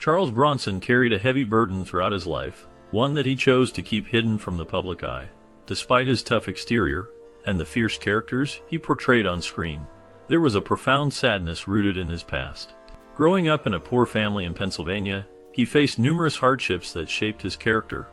Charles Bronson carried a heavy burden throughout his life, one that he chose to keep hidden from the public eye. Despite his tough exterior and the fierce characters he portrayed on screen, there was a profound sadness rooted in his past. Growing up in a poor family in Pennsylvania, he faced numerous hardships that shaped his character.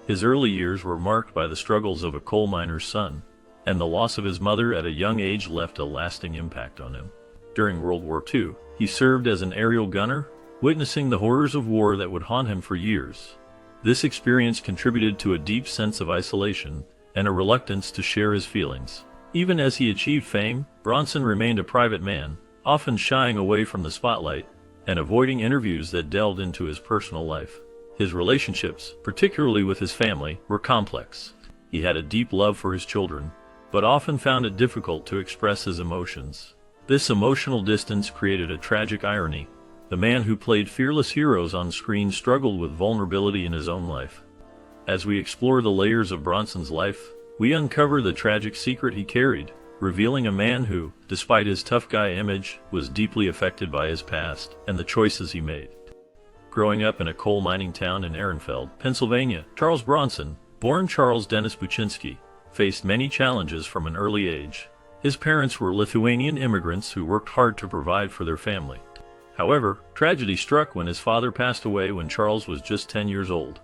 His early years were marked by the struggles of a coal miner's son, and the loss of his mother at a young age left a lasting impact on him. During World War II, he served as an aerial gunner, witnessing the horrors of war that would haunt him for years. This experience contributed to a deep sense of isolation and a reluctance to share his feelings. Even as he achieved fame, Bronson remained a private man, often shying away from the spotlight and avoiding interviews that delved into his personal life. His relationships, particularly with his family, were complex. He had a deep love for his children, but often found it difficult to express his emotions. This emotional distance created a tragic irony. The man who played fearless heroes on screen struggled with vulnerability in his own life. As we explore the layers of Bronson's life, we uncover the tragic secret he carried, revealing a man who, despite his tough guy image, was deeply affected by his past and the choices he made. Growing up in a coal mining town in Ehrenfeld, Pennsylvania, Charles Bronson, born Charles Dennis Buczynski, faced many challenges from an early age. His parents were Lithuanian immigrants who worked hard to provide for their family. However, tragedy struck when his father passed away when Charles was just 10 years old.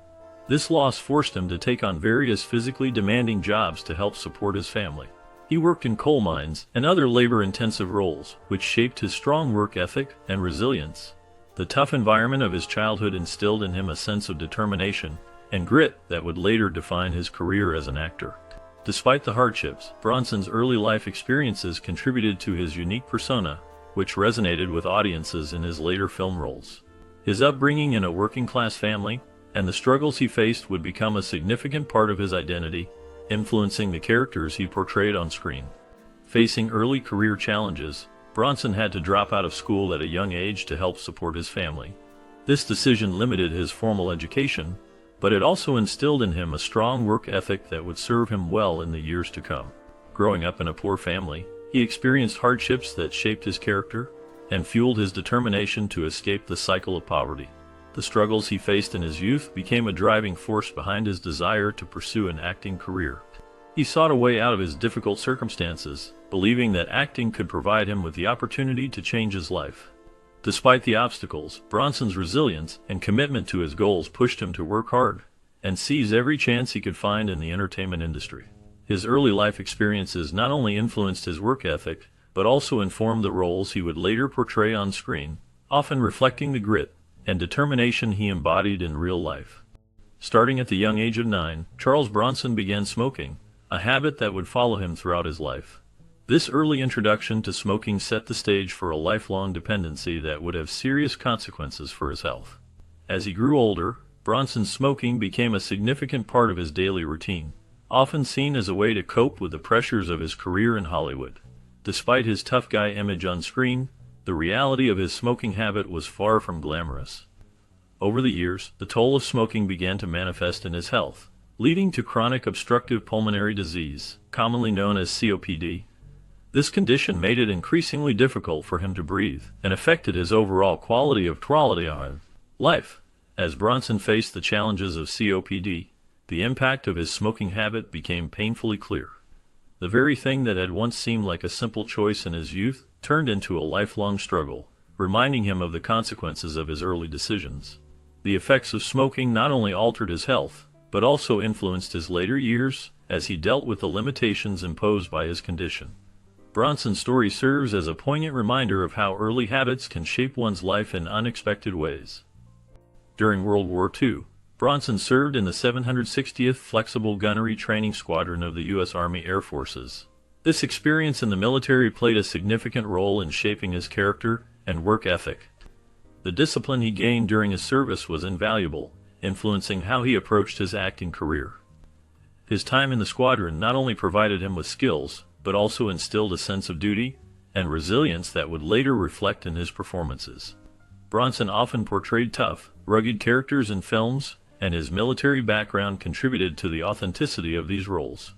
This loss forced him to take on various physically demanding jobs to help support his family. He worked in coal mines and other labor-intensive roles, which shaped his strong work ethic and resilience. The tough environment of his childhood instilled in him a sense of determination and grit that would later define his career as an actor. Despite the hardships, Bronson's early life experiences contributed to his unique persona, which resonated with audiences in his later film roles. His upbringing in a working-class family and the struggles he faced would become a significant part of his identity, influencing the characters he portrayed on screen. Facing early career challenges, Bronson had to drop out of school at a young age to help support his family. This decision limited his formal education, but it also instilled in him a strong work ethic that would serve him well in the years to come. Growing up in a poor family, he experienced hardships that shaped his character and fueled his determination to escape the cycle of poverty. The struggles he faced in his youth became a driving force behind his desire to pursue an acting career. He sought a way out of his difficult circumstances, believing that acting could provide him with the opportunity to change his life. Despite the obstacles, Bronson's resilience and commitment to his goals pushed him to work hard and seize every chance he could find in the entertainment industry. His early life experiences not only influenced his work ethic, but also informed the roles he would later portray on screen, often reflecting the grit and determination he embodied in real life. Starting at the young age of 9, Charles Bronson began smoking, a habit that would follow him throughout his life. This early introduction to smoking set the stage for a lifelong dependency that would have serious consequences for his health. As he grew older, Bronson's smoking became a significant part of his daily routine, often seen as a way to cope with the pressures of his career in Hollywood. Despite his tough guy image on screen, the reality of his smoking habit was far from glamorous. Over the years, the toll of smoking began to manifest in his health, leading to chronic obstructive pulmonary disease, commonly known as COPD. This condition made it increasingly difficult for him to breathe and affected his overall quality of life. As Bronson faced the challenges of COPD, the impact of his smoking habit became painfully clear. The very thing that had once seemed like a simple choice in his youth turned into a lifelong struggle, reminding him of the consequences of his early decisions. The effects of smoking not only altered his health, but also influenced his later years as he dealt with the limitations imposed by his condition. Bronson's story serves as a poignant reminder of how early habits can shape one's life in unexpected ways. During World War II, Bronson served in the 760th Flexible Gunnery Training Squadron of the U.S. Army Air Forces. This experience in the military played a significant role in shaping his character and work ethic. The discipline he gained during his service was invaluable, influencing how he approached his acting career. His time in the squadron not only provided him with skills, but also instilled a sense of duty and resilience that would later reflect in his performances. Bronson often portrayed tough, rugged characters in films, and his military background contributed to the authenticity of these roles.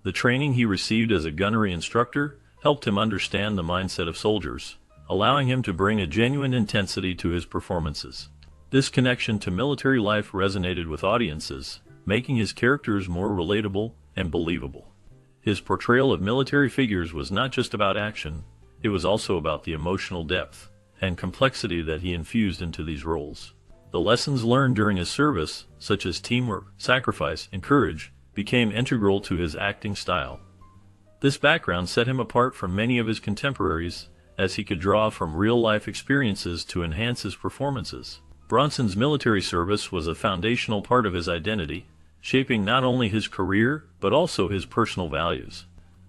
The training he received as a gunnery instructor helped him understand the mindset of soldiers, allowing him to bring a genuine intensity to his performances. This connection to military life resonated with audiences, making his characters more relatable and believable. His portrayal of military figures was not just about action, it was also about the emotional depth and complexity that he infused into these roles. The lessons learned during his service, such as teamwork, sacrifice, and courage, became integral to his acting style. This background set him apart from many of his contemporaries, as he could draw from real-life experiences to enhance his performances. Bronson's military service was a foundational part of his identity, shaping not only his career but also his personal values.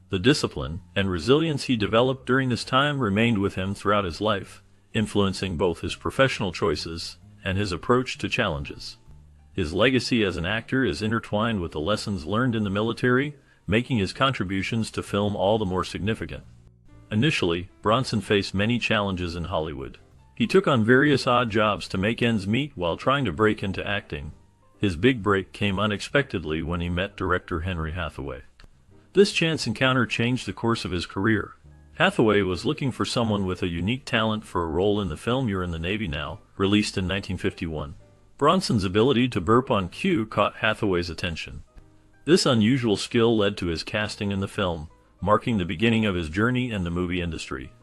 The discipline and resilience he developed during this time remained with him throughout his life, influencing both his professional choices and his approach to challenges. His legacy as an actor is intertwined with the lessons learned in the military, making his contributions to film all the more significant. Initially, Bronson faced many challenges in Hollywood. He took on various odd jobs to make ends meet while trying to break into acting. His big break came unexpectedly when he met director Henry Hathaway. This chance encounter changed the course of his career. Hathaway was looking for someone with a unique talent for a role in the film You're in the Navy Now, released in 1951. Bronson's ability to burp on cue caught Hathaway's attention. This unusual skill led to his casting in the film, marking the beginning of his journey in the movie industry.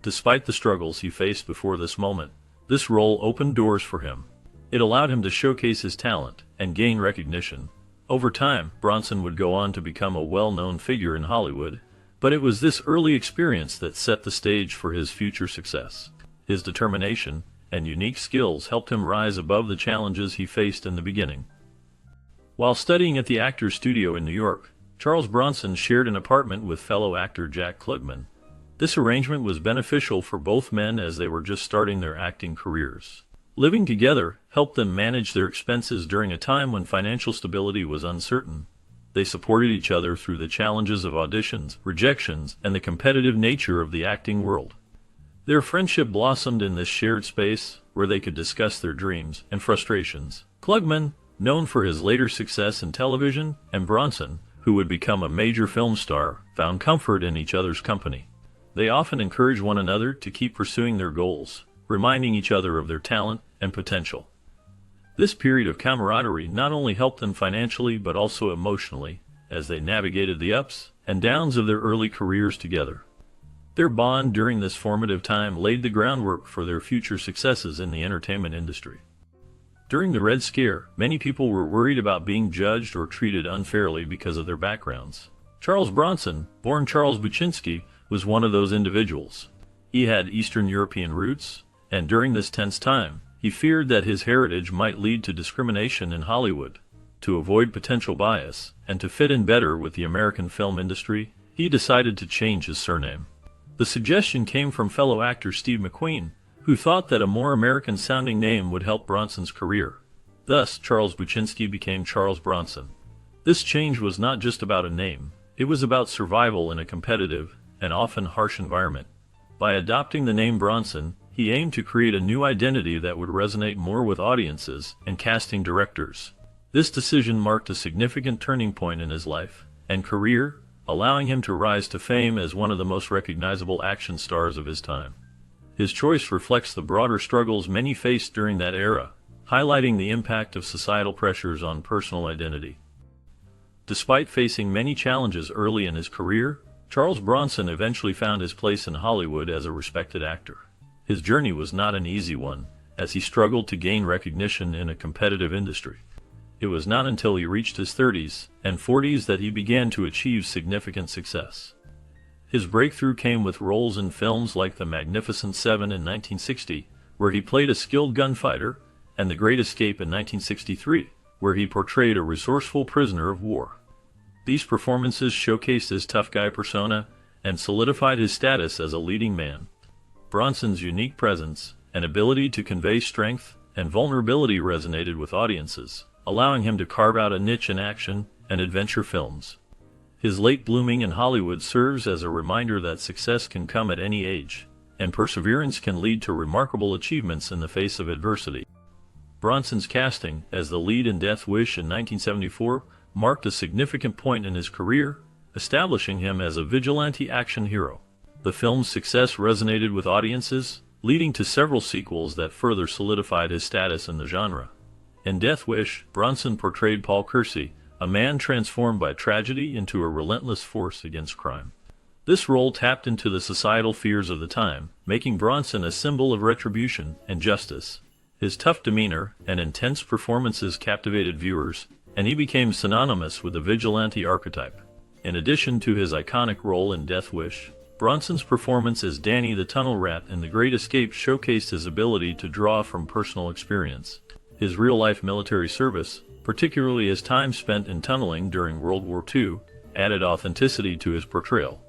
Despite the struggles he faced before this moment, this role opened doors for him. It allowed him to showcase his talent and gain recognition. Over time, Bronson would go on to become a well-known figure in Hollywood, but it was this early experience that set the stage for his future success. His determination and unique skills helped him rise above the challenges he faced in the beginning. While studying at the Actors Studio in New York, Charles Bronson shared an apartment with fellow actor Jack Klugman. This arrangement was beneficial for both men as they were just starting their acting careers. Living together helped them manage their expenses during a time when financial stability was uncertain. They supported each other through the challenges of auditions, rejections, and the competitive nature of the acting world. Their friendship blossomed in this shared space where they could discuss their dreams and frustrations. Klugman, known for his later success in television, and Bronson, who would become a major film star, found comfort in each other's company. They often encouraged one another to keep pursuing their goals, reminding each other of their talent and potential. This period of camaraderie not only helped them financially but also emotionally, as they navigated the ups and downs of their early careers together. Their bond during this formative time laid the groundwork for their future successes in the entertainment industry. During the Red Scare, many people were worried about being judged or treated unfairly because of their backgrounds. Charles Bronson, born Charles Buczynski, was one of those individuals. He had Eastern European roots, and during this tense time, he feared that his heritage might lead to discrimination in Hollywood. To avoid potential bias, and to fit in better with the American film industry, he decided to change his surname. The suggestion came from fellow actor Steve McQueen, who thought that a more American-sounding name would help Bronson's career. Thus, Charles Buczynski became Charles Bronson. This change was not just about a name, it was about survival in a competitive and often harsh environment. By adopting the name Bronson, he aimed to create a new identity that would resonate more with audiences and casting directors. This decision marked a significant turning point in his life and career, allowing him to rise to fame as one of the most recognizable action stars of his time. His choice reflects the broader struggles many faced during that era, highlighting the impact of societal pressures on personal identity. Despite facing many challenges early in his career, Charles Bronson eventually found his place in Hollywood as a respected actor. His journey was not an easy one, as he struggled to gain recognition in a competitive industry. It was not until he reached his 30s and 40s that he began to achieve significant success. His breakthrough came with roles in films like The Magnificent Seven in 1960, where he played a skilled gunfighter, and The Great Escape in 1963, where he portrayed a resourceful prisoner of war. These performances showcased his tough guy persona and solidified his status as a leading man. Bronson's unique presence and ability to convey strength and vulnerability resonated with audiences, allowing him to carve out a niche in action and adventure films. His late blooming in Hollywood serves as a reminder that success can come at any age, and perseverance can lead to remarkable achievements in the face of adversity. Bronson's casting as the lead in Death Wish in 1974 marked a significant point in his career, establishing him as a vigilante action hero. The film's success resonated with audiences, leading to several sequels that further solidified his status in the genre. In Death Wish, Bronson portrayed Paul Kersey, a man transformed by tragedy into a relentless force against crime. This role tapped into the societal fears of the time, making Bronson a symbol of retribution and justice. His tough demeanor and intense performances captivated viewers, and he became synonymous with the vigilante archetype. In addition to his iconic role in Death Wish, Bronson's performance as Danny the Tunnel Rat in The Great Escape showcased his ability to draw from personal experience. His real-life military service, particularly his time spent in tunneling during World War II, added authenticity to his portrayal.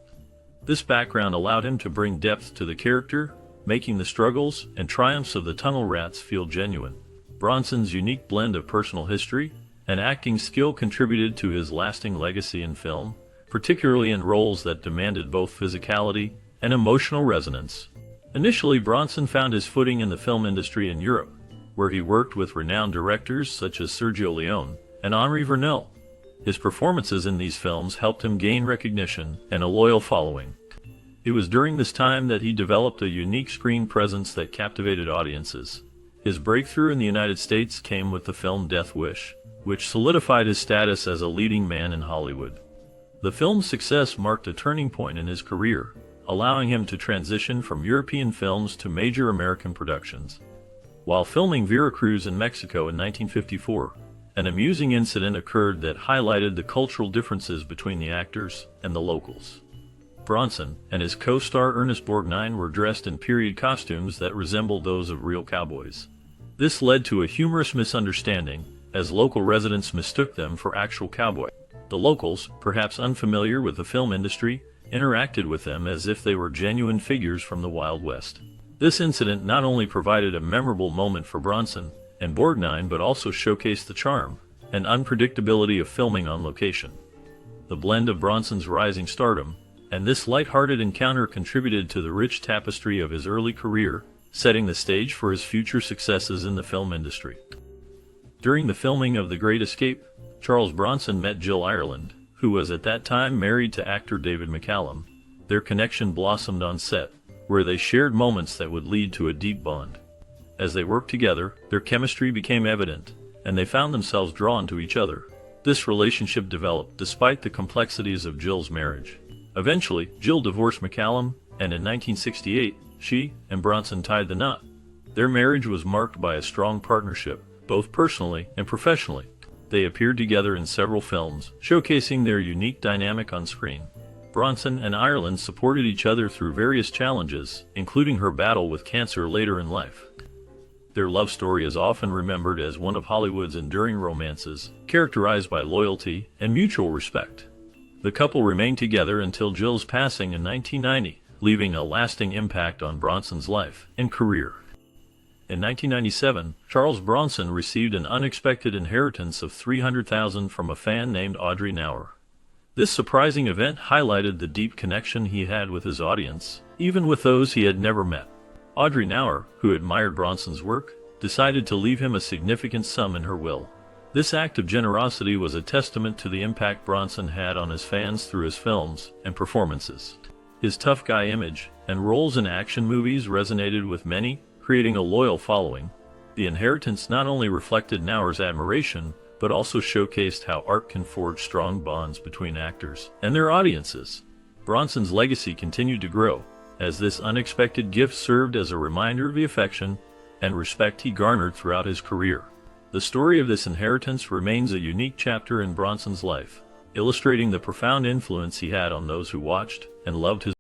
This background allowed him to bring depth to the character, making the struggles and triumphs of the Tunnel Rats feel genuine. Bronson's unique blend of personal history and acting skill contributed to his lasting legacy in film, particularly in roles that demanded both physicality and emotional resonance. Initially, Bronson found his footing in the film industry in Europe, where he worked with renowned directors such as Sergio Leone and Henri Verneuil. His performances in these films helped him gain recognition and a loyal following. It was during this time that he developed a unique screen presence that captivated audiences. His breakthrough in the United States came with the film Death Wish, which solidified his status as a leading man in Hollywood. The film's success marked a turning point in his career, allowing him to transition from European films to major American productions. While filming Veracruz in Mexico in 1954, an amusing incident occurred that highlighted the cultural differences between the actors and the locals. Bronson and his co-star Ernest Borgnine were dressed in period costumes that resembled those of real cowboys. This led to a humorous misunderstanding, as local residents mistook them for actual cowboys. The locals, perhaps unfamiliar with the film industry, interacted with them as if they were genuine figures from the Wild West. This incident not only provided a memorable moment for Bronson and Borgnine but also showcased the charm and unpredictability of filming on location. The blend of Bronson's rising stardom and this light-hearted encounter contributed to the rich tapestry of his early career, setting the stage for his future successes in the film industry. During the filming of The Great Escape, Charles Bronson met Jill Ireland, who was at that time married to actor David McCallum. Their connection blossomed on set, where they shared moments that would lead to a deep bond. As they worked together, their chemistry became evident, and they found themselves drawn to each other. This relationship developed despite the complexities of Jill's marriage. Eventually, Jill divorced McCallum, and in 1968, she and Bronson tied the knot. Their marriage was marked by a strong partnership, both personally and professionally. They appeared together in several films, showcasing their unique dynamic on screen. Bronson and Ireland supported each other through various challenges, including her battle with cancer later in life. Their love story is often remembered as one of Hollywood's enduring romances, characterized by loyalty and mutual respect. The couple remained together until Jill's passing in 1990, leaving a lasting impact on Bronson's life and career. In 1997, Charles Bronson received an unexpected inheritance of $300,000 from a fan named Audrey Nauer. This surprising event highlighted the deep connection he had with his audience, even with those he had never met. Audrey Nauer, who admired Bronson's work, decided to leave him a significant sum in her will. This act of generosity was a testament to the impact Bronson had on his fans through his films and performances. His tough guy image and roles in action movies resonated with many, creating a loyal following. The inheritance not only reflected Nauer's admiration, but also showcased how art can forge strong bonds between actors and their audiences. Bronson's legacy continued to grow, as this unexpected gift served as a reminder of the affection and respect he garnered throughout his career. The story of this inheritance remains a unique chapter in Bronson's life, illustrating the profound influence he had on those who watched and loved his